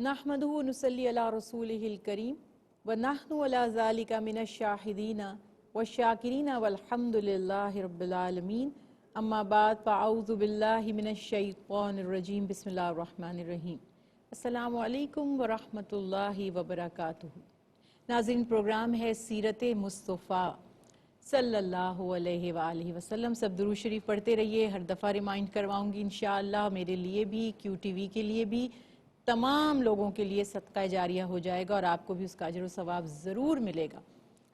نحمدہ ونصلی علی رسولہ الکریم ونحن علی ذالک من الشاہدین والشاکرین والحمد للہ رب العالمین اما بعد فاعوذ باللہ من الشیطان الرجیم بسم اللہ الرحمن الرحیم السلام علیکم ورحمۃ اللہ وبرکاتہ۔ ناظرین، پروگرام ہے سیرت مصطفیٰ صلی اللہ علیہ وآلہ وسلم۔ سب درود شریف پڑھتے رہیے۔ ہر دفعہ ریمائنڈ کرواؤں گی انشاءاللہ، میرے لیے بھی، کیو ٹی وی کے لیے بھی، تمام لوگوں کے لیے صدقہ جاریہ ہو جائے گا اور آپ کو بھی اس کا اجر و ثواب ضرور ملے گا۔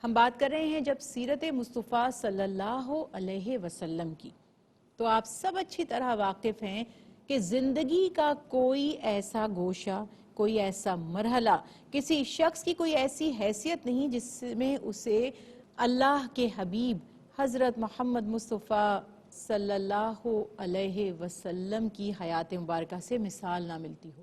ہم بات کر رہے ہیں جب سیرت مصطفیٰ صلی اللہ علیہ وسلم کی، تو آپ سب اچھی طرح واقف ہیں کہ زندگی کا کوئی ایسا گوشہ، کوئی ایسا مرحلہ، کسی شخص کی کوئی ایسی حیثیت نہیں جس میں اسے اللہ کے حبیب حضرت محمد مصطفیٰ صلی اللہ علیہ وسلم کی حیات مبارکہ سے مثال نہ ملتی ہو۔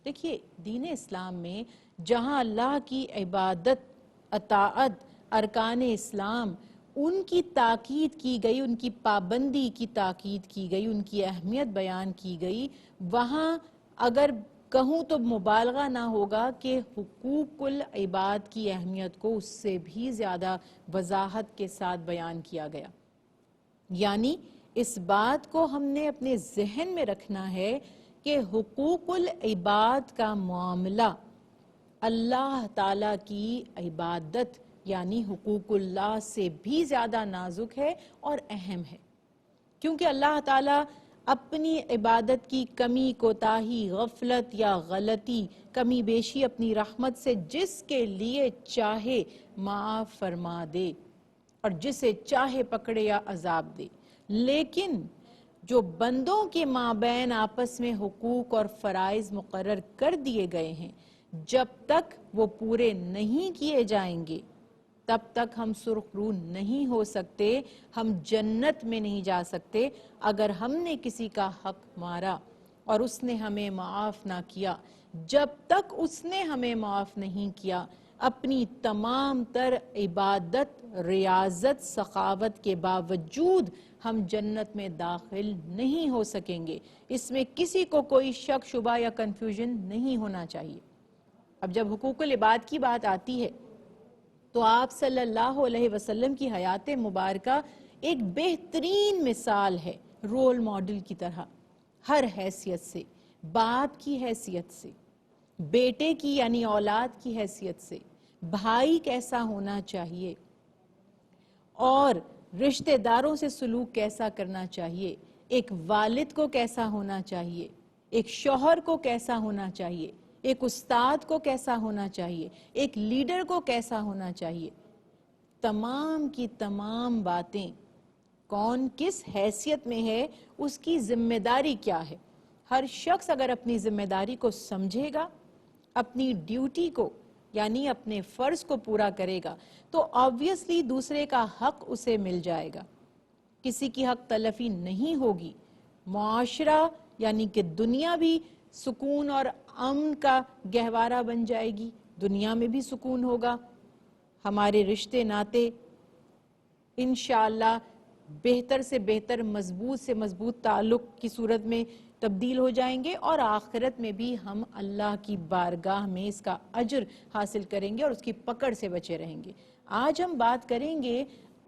دیکھیے، دین اسلام میں جہاں اللہ کی عبادت، اطاعت، ارکان اسلام، ان کی تاکید کی گئی، ان کی پابندی کی تاکید کی گئی، ان کی اہمیت بیان کی گئی، وہاں اگر کہوں تو مبالغہ نہ ہوگا کہ حقوق العباد کی اہمیت کو اس سے بھی زیادہ وضاحت کے ساتھ بیان کیا گیا۔ یعنی اس بات کو ہم نے اپنے ذہن میں رکھنا ہے کہ حقوق العباد کا معاملہ اللہ تعالیٰ کی عبادت یعنی حقوق اللہ سے بھی زیادہ نازک ہے اور اہم ہے، کیونکہ اللہ تعالیٰ اپنی عبادت کی کمی، کوتاہی، غفلت یا غلطی، کمی بیشی اپنی رحمت سے جس کے لیے چاہے معاف فرما دے اور جسے چاہے پکڑے یا عذاب دے۔ لیکن جو بندوں کے مابین آپس میں حقوق اور فرائض مقرر کر دیے گئے ہیں، جب تک وہ پورے نہیں کیے جائیں گے تب تک ہم سرخ رو نہیں ہو سکتے، ہم جنت میں نہیں جا سکتے۔ اگر ہم نے کسی کا حق مارا اور اس نے ہمیں معاف نہ کیا، جب تک اس نے ہمیں معاف نہیں کیا، اپنی تمام تر عبادت، ریاضت، سخاوت کے باوجود ہم جنت میں داخل نہیں ہو سکیں گے۔ اس میں کسی کو کوئی شک، شبہ یا کنفیوژن نہیں ہونا چاہیے۔ اب جب حقوق العباد کی بات آتی ہے تو آپ صلی اللہ علیہ وسلم کی حیات مبارکہ ایک بہترین مثال ہے، رول ماڈل کی طرح، ہر حیثیت سے، باپ کی حیثیت سے، بیٹے کی یعنی اولاد کی حیثیت سے، بھائی کیسا ہونا چاہیے اور رشتہ داروں سے سلوک کیسا کرنا چاہیے، ایک والد کو کیسا ہونا چاہیے، ایک شوہر کو کیسا ہونا چاہیے، ایک استاد کو کیسا ہونا چاہیے، ایک لیڈر کو کیسا ہونا چاہیے، تمام کی تمام باتیں، کون کس حیثیت میں ہے، اس کی ذمہ داری کیا ہے۔ ہر شخص اگر اپنی ذمہ داری کو سمجھے گا، اپنی ڈیوٹی کو یعنی اپنے فرض کو پورا کرے گا، تو آبویسلی دوسرے کا حق اسے مل جائے گا، کسی کی حق تلفی نہیں ہوگی، معاشرہ یعنی کہ دنیا بھی سکون اور امن کا گہوارہ بن جائے گی، دنیا میں بھی سکون ہوگا، ہمارے رشتے ناتے انشاءاللہ بہتر سے بہتر، مضبوط سے مضبوط تعلق کی صورت میں تبدیل ہو جائیں گے، اور آخرت میں بھی ہم اللہ کی بارگاہ میں اس کا اجر حاصل کریں گے اور اس کی پکڑ سے بچے رہیں گے۔ آج ہم بات کریں گے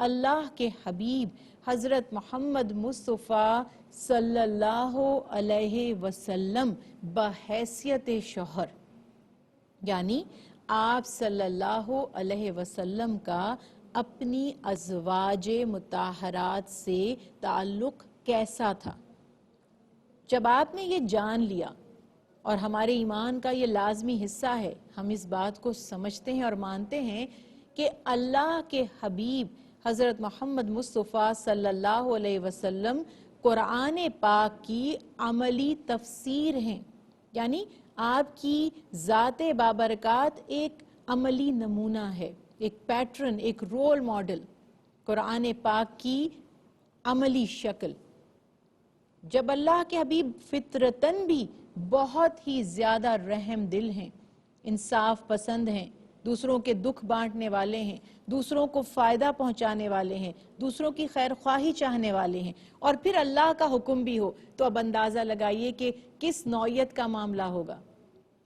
اللہ کے حبیب حضرت محمد مصطفیٰ صلی اللہ علیہ وسلم بحیثیت شوہر، یعنی آپ صلی اللہ علیہ وسلم کا اپنی ازواج مطہرات سے تعلق کیسا تھا۔ جب آپ نے یہ جان لیا، اور ہمارے ایمان کا یہ لازمی حصہ ہے، ہم اس بات کو سمجھتے ہیں اور مانتے ہیں کہ اللہ کے حبیب حضرت محمد مصطفیٰ صلی اللہ علیہ وسلم قرآن پاک کی عملی تفسیر ہیں، یعنی آپ کی ذات بابرکات ایک عملی نمونہ ہے، ایک پیٹرن، ایک رول ماڈل، قرآن پاک کی عملی شکل۔ جب اللہ کے حبیب فطرتاً بھی بہت ہی زیادہ رحم دل ہیں، انصاف پسند ہیں، دوسروں کے دکھ بانٹنے والے ہیں، دوسروں کو فائدہ پہنچانے والے ہیں، دوسروں کی خیر خواہی چاہنے والے ہیں، اور پھر اللہ کا حکم بھی ہو، تو اب اندازہ لگائیے کہ کس نوعیت کا معاملہ ہوگا۔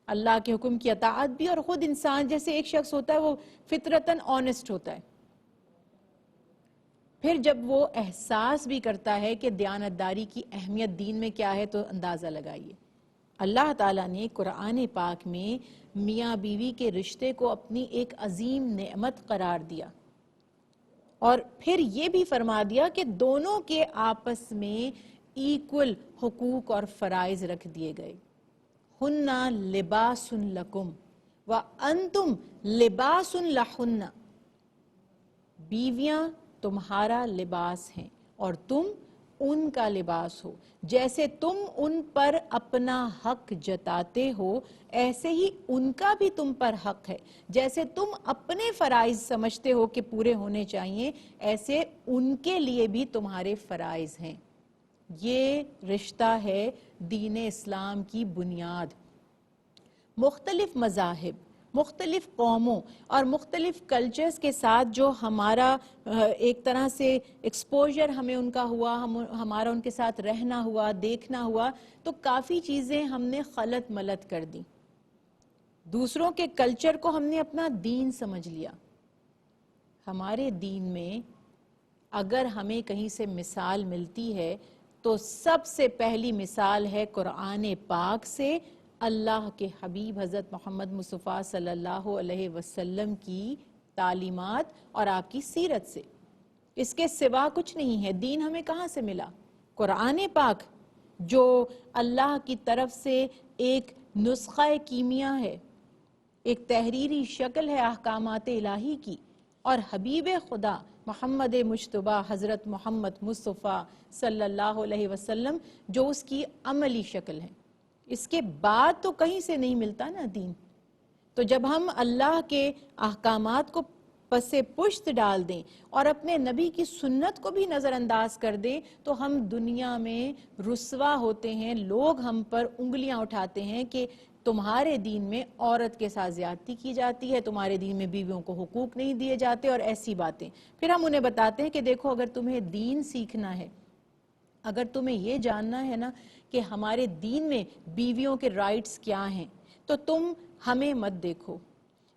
اللہ کے حکم کی اطاعت بھی، اور خود انسان جیسے ایک شخص ہوتا ہے وہ فطرتاً آنیسٹ ہوتا ہے، پھر جب وہ احساس بھی کرتا ہے کہ دیانتداری کی اہمیت دین میں کیا ہے تو اندازہ لگائیے اللہ تعالیٰ نے قرآن پاک میں میاں بیوی کے رشتے کو اپنی ایک عظیم نعمت قرار دیا، اور پھر یہ بھی فرما دیا کہ دونوں کے آپس میں ایکول حقوق اور فرائض رکھ دیے گئے۔ ہن لباس لکم وانتم لباس لہن، بیویاں تمہارا لباس ہیں اور تم ان کا لباس ہو، جیسے تم ان پر اپنا حق جتاتے ہو ایسے ہی ان کا بھی تم پر حق ہے، جیسے تم اپنے فرائض سمجھتے ہو کہ پورے ہونے چاہیے ایسے ان کے لیے بھی تمہارے فرائض ہیں۔ یہ رشتہ ہے دین اسلام کی بنیاد۔ مختلف مذاہب، مختلف قوموں اور مختلف کلچرز کے ساتھ جو ہمارا ایک طرح سے ایکسپوجر ہمیں ان کا ہوا، ہمارا ان کے ساتھ رہنا ہوا، دیکھنا ہوا، تو کافی چیزیں ہم نے خلط ملط کر دی، دوسروں کے کلچر کو ہم نے اپنا دین سمجھ لیا۔ ہمارے دین میں اگر ہمیں کہیں سے مثال ملتی ہے تو سب سے پہلی مثال ہے قرآن پاک سے، اللہ کے حبیب حضرت محمد مصطفیٰ صلی اللہ علیہ وسلم کی تعلیمات اور آپ کی سیرت سے۔ اس کے سوا کچھ نہیں ہے۔ دین ہمیں کہاں سے ملا؟ قرآن پاک، جو اللہ کی طرف سے ایک نسخہ کیمیا ہے، ایک تحریری شکل ہے احکامات الہی کی، اور حبیب خدا محمد مجتبیٰ حضرت محمد مصطفیٰ صلی اللہ علیہ وسلم جو اس کی عملی شکل ہے۔ اس کے بعد تو کہیں سے نہیں ملتا نا دین۔ تو جب ہم اللہ کے احکامات کو پس پشت ڈال دیں اور اپنے نبی کی سنت کو بھی نظر انداز کر دیں تو ہم دنیا میں رسوا ہوتے ہیں، لوگ ہم پر انگلیاں اٹھاتے ہیں کہ تمہارے دین میں عورت کے ساتھ زیادتی کی جاتی ہے، تمہارے دین میں بیویوں کو حقوق نہیں دیے جاتے، اور ایسی باتیں۔ پھر ہم انہیں بتاتے ہیں کہ دیکھو اگر تمہیں دین سیکھنا ہے، اگر تمہیں یہ جاننا ہے نا کہ ہمارے دین میں بیویوں کے رائٹس کیا ہیں، تو تم ہمیں مت دیکھو،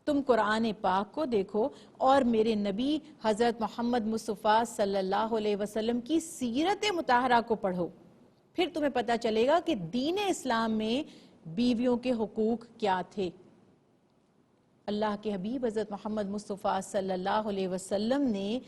تم قرآن پاک کو دیکھو اور میرے نبی حضرت محمد مصطفیٰ صلی اللہ علیہ وسلم کی سیرت مطہرہ کو پڑھو، پھر تمہیں پتہ چلے گا کہ دین اسلام میں بیویوں کے حقوق کیا تھے۔ اللہ کے حبیب حضرت محمد مصطفیٰ صلی اللہ علیہ وسلم نے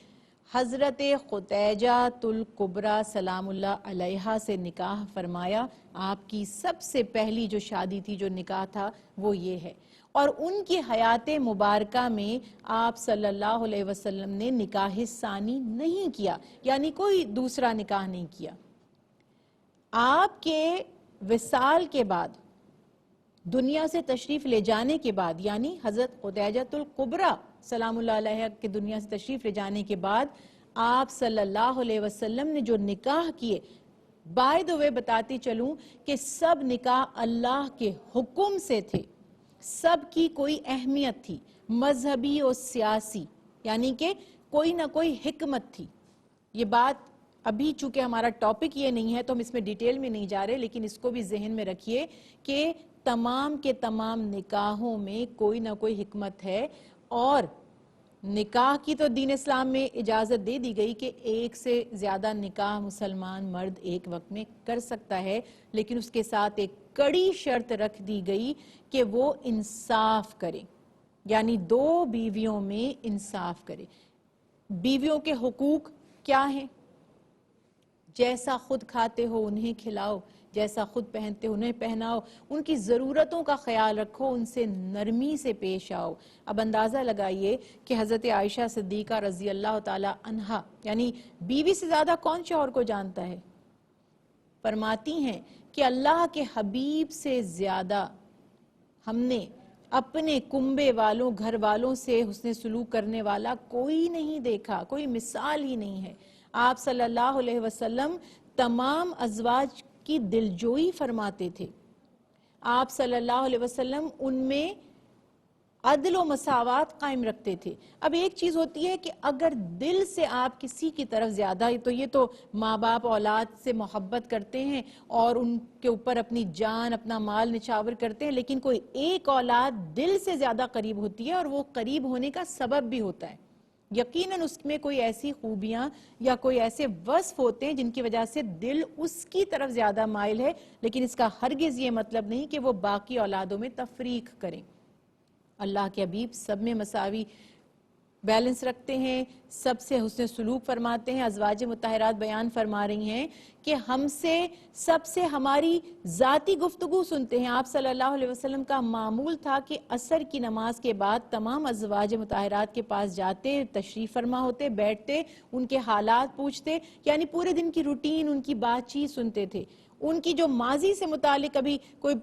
حضرت خدیجہ الکبریٰ سلام اللہ علیہا سے نکاح فرمایا۔ آپ کی سب سے پہلی جو شادی تھی، جو نکاح تھا، وہ یہ ہے، اور ان کی حیات مبارکہ میں آپ صلی اللہ علیہ وسلم نے نکاح ثانی نہیں کیا، یعنی کوئی دوسرا نکاح نہیں کیا۔ آپ کے وصال کے بعد، دنیا سے تشریف لے جانے کے بعد، یعنی حضرت خدیجہ الکبریٰ سلام اللہ علیہ کے دنیا سے تشریف لے جانے کے بعد آپ صلی اللہ علیہ وسلم نے جو نکاح کیے، بائی دی وے بتاتی چلوں کہ سب نکاح اللہ کے حکم سے تھے، سب کی کوئی اہمیت تھی، مذہبی اور سیاسی، یعنی کہ کوئی نہ کوئی حکمت تھی۔ یہ بات ابھی چونکہ ہمارا ٹاپک یہ نہیں ہے تو ہم اس میں ڈیٹیل میں نہیں جا رہے، لیکن اس کو بھی ذہن میں رکھیے کہ تمام کے تمام نکاحوں میں کوئی نہ کوئی حکمت ہے، اور نکاح کی تو دین اسلام میں اجازت دے دی گئی کہ ایک سے زیادہ نکاح مسلمان مرد ایک وقت میں کر سکتا ہے، لیکن اس کے ساتھ ایک کڑی شرط رکھ دی گئی کہ وہ انصاف کرے، یعنی دو بیویوں میں انصاف کرے۔ بیویوں کے حقوق کیا ہیں؟ جیسا خود کھاتے ہو انہیں کھلاؤ، جیسا خود پہنتے ہو انہیں پہناؤ، ان کی ضرورتوں کا خیال رکھو، ان سے نرمی سے پیش آؤ۔ اب اندازہ لگائیے کہ حضرت عائشہ صدیقہ رضی اللہ تعالی عنہا، یعنی بیوی سے زیادہ کون شوہر کو جانتا ہے؟ فرماتی ہیں کہ اللہ کے حبیب سے زیادہ ہم نے اپنے کنبے والوں، گھر والوں سے حسن سلوک کرنے والا کوئی نہیں دیکھا، کوئی مثال ہی نہیں ہے۔ آپ صلی اللہ علیہ وسلم تمام ازواج کی دلجوئی فرماتے تھے۔ آپ صلی اللہ علیہ وسلم ان میں عدل و مساوات قائم رکھتے تھے۔ اب ایک چیز ہوتی ہے کہ اگر دل سے آپ کسی کی طرف زیادہ، تو یہ تو ماں باپ اولاد سے محبت کرتے ہیں اور ان کے اوپر اپنی جان اپنا مال نچھاور کرتے ہیں، لیکن کوئی ایک اولاد دل سے زیادہ قریب ہوتی ہے اور وہ قریب ہونے کا سبب بھی ہوتا ہے، یقیناً اس میں کوئی ایسی خوبیاں یا کوئی ایسے وصف ہوتے ہیں جن کی وجہ سے دل اس کی طرف زیادہ مائل ہے، لیکن اس کا ہرگز یہ مطلب نہیں کہ وہ باقی اولادوں میں تفریق کریں۔ اللہ کے حبیب سب میں مساوی بیلنس رکھتے ہیں، سب سے حسن سلوک فرماتے ہیں۔ ازواج مطہرات بیان فرما رہی ہیں کہ ہم سے سب سے ہماری ذاتی گفتگو سنتے ہیں۔ آپ صلی اللہ علیہ وسلم کا معمول تھا کہ عصر کی نماز کے بعد تمام ازواج مطہرات کے پاس جاتے، تشریف فرما ہوتے، بیٹھتے، ان کے حالات پوچھتے، یعنی پورے دن کی روٹین، ان کی بات چیت سنتے تھے، ان کی جو ماضی سے متعلق ابھی کوئی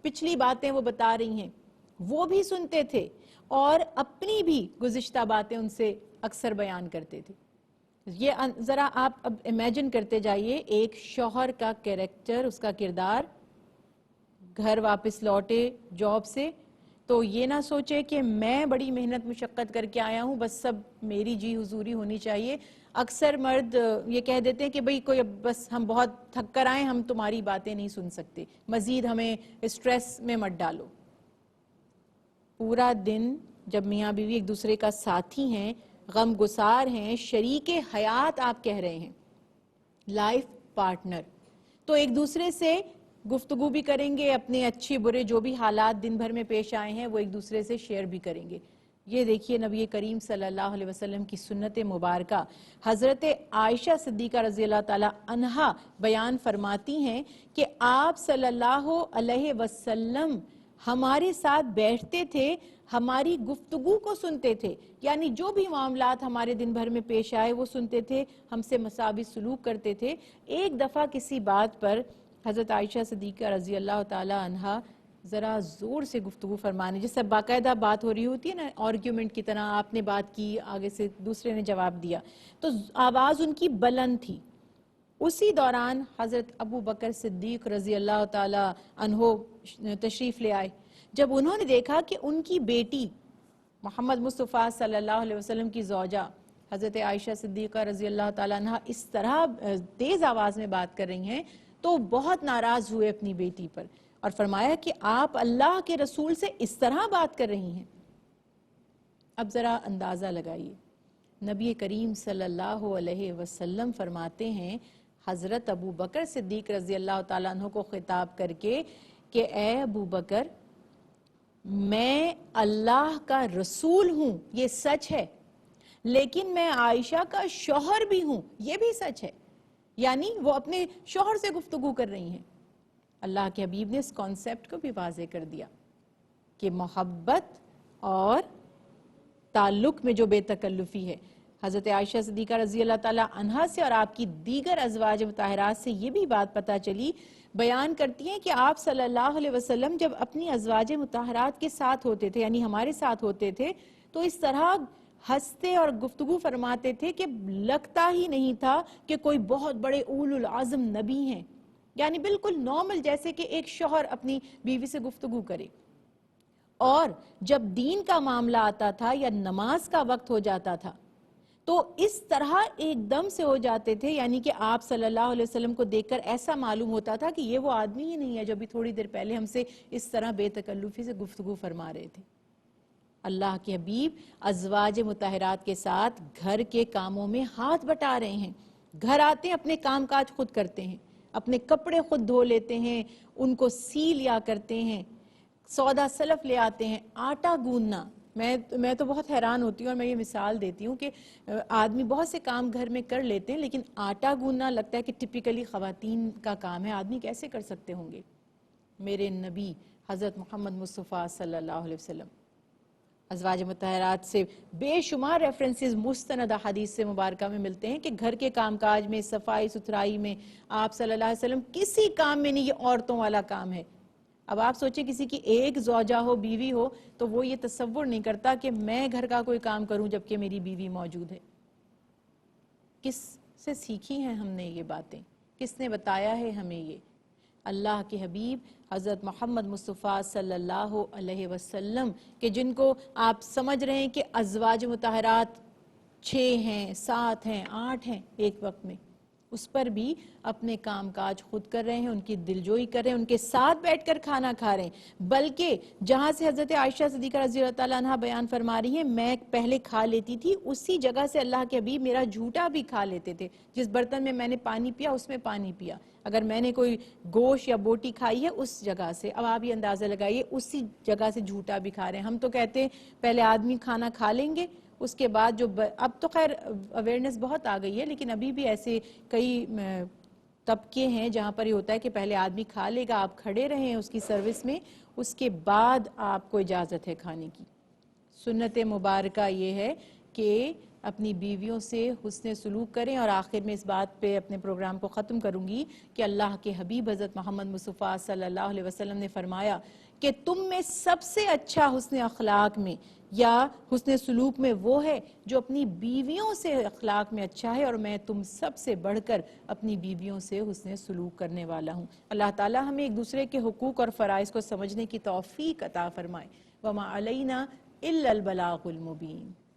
پچھلی باتیں وہ بتا رہی ہیں وہ بھی سنتے تھے، اور اپنی بھی گزشتہ باتیں ان سے اکثر بیان کرتے تھے۔ یہ ذرا آپ اب امیجن کرتے جائیے ایک شوہر کا کیریکٹر، اس کا کردار، گھر واپس لوٹے جاب سے تو یہ نہ سوچے کہ میں بڑی محنت مشقت کر کے آیا ہوں، بس سب میری جی حضوری ہونی چاہیے۔ اکثر مرد یہ کہہ دیتے ہیں کہ بھئی کوئی بس ہم بہت تھک کر آئے، ہم تمہاری باتیں نہیں سن سکتے، مزید ہمیں اسٹریس میں مت ڈالو۔ پورا دن جب میاں بیوی ایک دوسرے کا ساتھی ہیں، غم گسار ہیں، شریک حیات آپ کہہ رہے ہیں، لائف پارٹنر، تو ایک دوسرے سے گفتگو بھی کریں گے، اپنے اچھے برے جو بھی حالات دن بھر میں پیش آئے ہیں وہ ایک دوسرے سے شیئر بھی کریں گے۔ یہ دیکھیے نبی کریم صلی اللہ علیہ وسلم کی سنت مبارکہ، حضرت عائشہ صدیقہ رضی اللہ تعالی عنہا بیان فرماتی ہیں کہ آپ صلی اللہ علیہ وسلم ہمارے ساتھ بیٹھتے تھے، ہماری گفتگو کو سنتے تھے، یعنی جو بھی معاملات ہمارے دن بھر میں پیش آئے وہ سنتے تھے، ہم سے مساوی سلوک کرتے تھے۔ ایک دفعہ کسی بات پر حضرت عائشہ صدیقہ رضی اللہ تعالی عنہا ذرا زور سے گفتگو فرمانے، جس سے باقاعدہ بات ہو رہی ہوتی ہے نا، آرگیومنٹ کی طرح، آپ نے بات کی، آگے سے دوسرے نے جواب دیا، تو آواز ان کی بلند تھی۔ اسی دوران حضرت ابو بکر صدیق رضی اللہ تعالی عنہ تشریف لے آئے۔ جب انہوں نے دیکھا کہ ان کی بیٹی محمد مصطفیٰ صلی اللہ علیہ وسلم کی زوجہ حضرت عائشہ صدیقہ رضی اللہ تعالیٰ عنہ اس طرح تیز آواز میں بات کر رہی ہیں تو بہت ناراض ہوئے اپنی بیٹی پر، اور فرمایا کہ آپ اللہ کے رسول سے اس طرح بات کر رہی ہیں۔ اب ذرا اندازہ لگائیے، نبی کریم صلی اللہ علیہ وسلم فرماتے ہیں حضرت ابو بکر صدیق رضی اللہ تعالیٰ عنہ کو خطاب کر کے کہ اے ابو بکر، میں اللہ کا رسول ہوں، یہ سچ ہے، لیکن میں عائشہ کا شوہر بھی ہوں، یہ بھی سچ ہے۔ یعنی وہ اپنے شوہر سے گفتگو کر رہی ہیں۔ اللہ کے حبیب نے اس کانسیپٹ کو بھی واضح کر دیا کہ محبت اور تعلق میں جو بے تکلفی ہے، حضرت عائشہ صدیقہ رضی اللہ تعالیٰ عنہا سے اور آپ کی دیگر ازواج مطہرات سے یہ بھی بات پتہ چلی، بیان کرتی ہیں کہ آپ صلی اللہ علیہ وسلم جب اپنی ازواج مطہرات کے ساتھ ہوتے تھے، یعنی ہمارے ساتھ ہوتے تھے، تو اس طرح ہنستے اور گفتگو فرماتے تھے کہ لگتا ہی نہیں تھا کہ کوئی بہت بڑے اولو العزم نبی ہیں، یعنی بالکل نارمل، جیسے کہ ایک شوہر اپنی بیوی سے گفتگو کرے۔ اور جب دین کا معاملہ آتا تھا یا نماز کا وقت ہو جاتا تھا تو اس طرح ایک دم سے ہو جاتے تھے، یعنی کہ آپ صلی اللہ علیہ وسلم کو دیکھ کر ایسا معلوم ہوتا تھا کہ یہ وہ آدمی ہی نہیں ہے جو ابھی تھوڑی دیر پہلے ہم سے اس طرح بے تکلفی سے گفتگو فرما رہے تھے۔ اللہ کے حبیب ازواج مطہرات کے ساتھ گھر کے کاموں میں ہاتھ بٹا رہے ہیں، گھر آتے ہیں اپنے کام کاج خود کرتے ہیں، اپنے کپڑے خود دھو لیتے ہیں، ان کو سی لیا کرتے ہیں، سودا سلف لے آتے ہیں، آٹا گوندنا، میں تو بہت حیران ہوتی ہوں، اور میں یہ مثال دیتی ہوں کہ آدمی بہت سے کام گھر میں کر لیتے ہیں، لیکن آٹا گوندنا لگتا ہے کہ ٹپیکلی خواتین کا کام ہے، آدمی کیسے کر سکتے ہوں گے؟ میرے نبی حضرت محمد مصطفیٰ صلی اللہ علیہ وسلم، ازواج مطہرات سے بے شمار ریفرنسز مستند حدیث سے مبارکہ میں ملتے ہیں کہ گھر کے کام کاج میں، صفائی ستھرائی میں آپ صلی اللہ علیہ وسلم کسی کام میں نہیں، یہ عورتوں والا کام ہے۔ اب آپ سوچیں کسی کی ایک زوجہ ہو، بیوی ہو، تو وہ یہ تصور نہیں کرتا کہ میں گھر کا کوئی کام کروں جبکہ میری بیوی موجود ہے۔ کس سے سیکھی ہیں ہم نے یہ باتیں؟ کس نے بتایا ہے ہمیں یہ؟ اللہ کے حبیب حضرت محمد مصطفیٰ صلی اللہ علیہ وسلم کہ جن کو آپ سمجھ رہے ہیں کہ ازواج مطہرات 6 ہیں، 7 ہیں، 8 ہیں ایک وقت میں، اس پر بھی اپنے کام کاج خود کر رہے ہیں، ان کی دلجوئی کر رہے ہیں، ان کے ساتھ بیٹھ کر کھانا کھا رہے ہیں، بلکہ جہاں سے حضرت عائشہ صدیقہ رضی اللہ تعالیٰ عنہ بیان فرما رہی ہیں میں پہلے کھا لیتی تھی، اسی جگہ سے اللہ کے حبیب میرا جھوٹا بھی کھا لیتے تھے، جس برتن میں نے پانی پیا اس میں پانی پیا، اگر میں نے کوئی گوشت یا بوٹی کھائی ہے اس جگہ سے، اب آپ یہ اندازہ لگائیے اسی جگہ سے جھوٹا بھی کھا رہے ہیں۔ ہم تو کہتے ہیں پہلے آدمی کھانا کھا لیں گے، اس کے بعد اب تو خیر اویئرنیس بہت آ گئی ہے، لیکن ابھی بھی ایسے کئی طبقے ہیں جہاں پر یہ ہوتا ہے کہ پہلے آدمی کھا لے گا، آپ کھڑے رہیں اس کی سروس میں، اس کے بعد آپ کو اجازت ہے کھانے کی۔ سنت مبارکہ یہ ہے کہ اپنی بیویوں سے حسن سلوک کریں، اور آخر میں اس بات پہ اپنے پروگرام کو ختم کروں گی کہ اللہ کے حبیب حضرت محمد مصطفیٰ صلی اللہ علیہ وسلم نے فرمایا کہ تم میں سب سے اچھا حسن اخلاق میں یا حسن سلوک میں وہ ہے جو اپنی بیویوں سے اخلاق میں اچھا ہے، اور میں تم سب سے بڑھ کر اپنی بیویوں سے حسن سلوک کرنے والا ہوں۔ اللہ تعالی ہمیں ایک دوسرے کے حقوق اور فرائض کو سمجھنے کی توفیق عطا فرمائے۔ وما علینا الا البلاغ المبین۔